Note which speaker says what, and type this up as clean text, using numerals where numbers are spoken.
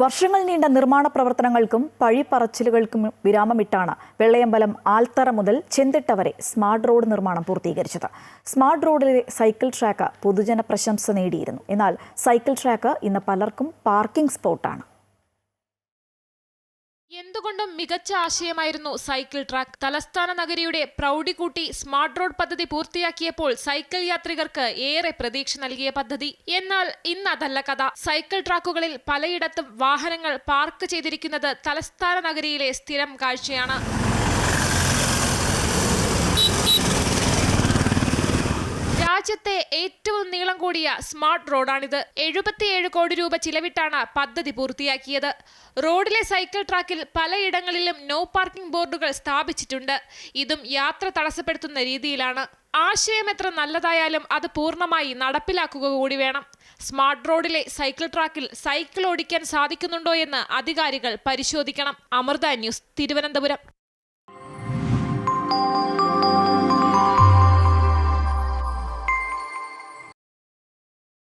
Speaker 1: വർഷങ്ങൾ നീണ്ട നിർമ്മാണ പ്രവർത്തനങ്ങൾക്കും പഴിപ്പറച്ചിലുകൾക്കും വിരാമമിട്ടാണ് വെള്ളയമ്പലം ആൽത്തറ മുതൽ ചെന്തിട്ട വരെ സ്മാർട്ട് റോഡ് നിർമ്മാണം പൂർത്തീകരിച്ചത്. സ്മാർട്ട് റോഡിലെ സൈക്കിൾ ട്രാക്ക് പൊതുജന പ്രശംസ നേടിയിരുന്നു. എന്നാൽ സൈക്കിൾ ട്രാക്ക് ഇന്ന് പലർക്കും പാർക്കിംഗ് സ്പോട്ടാണ്.
Speaker 2: എന്തുകൊണ്ടും മികച്ച ആശയമായിരുന്നു സൈക്കിൾ ട്രാക്ക്. തലസ്ഥാന നഗരിയുടെ പ്രൗഢി കൂട്ടി സ്മാർട്ട് റോഡ് പദ്ധതി പൂർത്തിയാക്കിയപ്പോൾ സൈക്കിൾ യാത്രികർക്ക് ഏറെ പ്രതീക്ഷ നൽകിയ പദ്ധതി. എന്നാൽ ഇന്ന് അതല്ല കഥ. സൈക്കിൾ ട്രാക്കുകളിൽ പലയിടത്തും വാഹനങ്ങൾ പാർക്ക് ചെയ്തിരിക്കുന്നത് തലസ്ഥാന നഗരിയിലെ സ്ഥിരം കാഴ്ചയാണ്. രാജ്യത്തെ ഏറ്റവും നീളം കൂടിയ സ്മാർട്ട് റോഡാണിത്. 77 കോടി രൂപ ചിലവിട്ടാണ് പദ്ധതി പൂർത്തിയാക്കിയത്. റോഡിലെ സൈക്കിൾ ട്രാക്കിൽ പലയിടങ്ങളിലും നോ പാർക്കിംഗ് ബോർഡുകൾ സ്ഥാപിച്ചിട്ടുണ്ട്. ഇതും യാത്ര തടസ്സപ്പെടുത്തുന്ന രീതിയിലാണ്. ആശയം എത്ര നല്ലതായാലും അത് പൂർണ്ണമായി നടപ്പിലാക്കുക കൂടി വേണം. സ്മാർട്ട് റോഡിലെ സൈക്കിൾ ട്രാക്കിൽ സൈക്കിൾ ഓടിക്കാൻ സാധിക്കുന്നുണ്ടോ എന്ന് അധികാരികൾ പരിശോധിക്കണം. അമൃത ന്യൂസ്, തിരുവനന്തപുരം.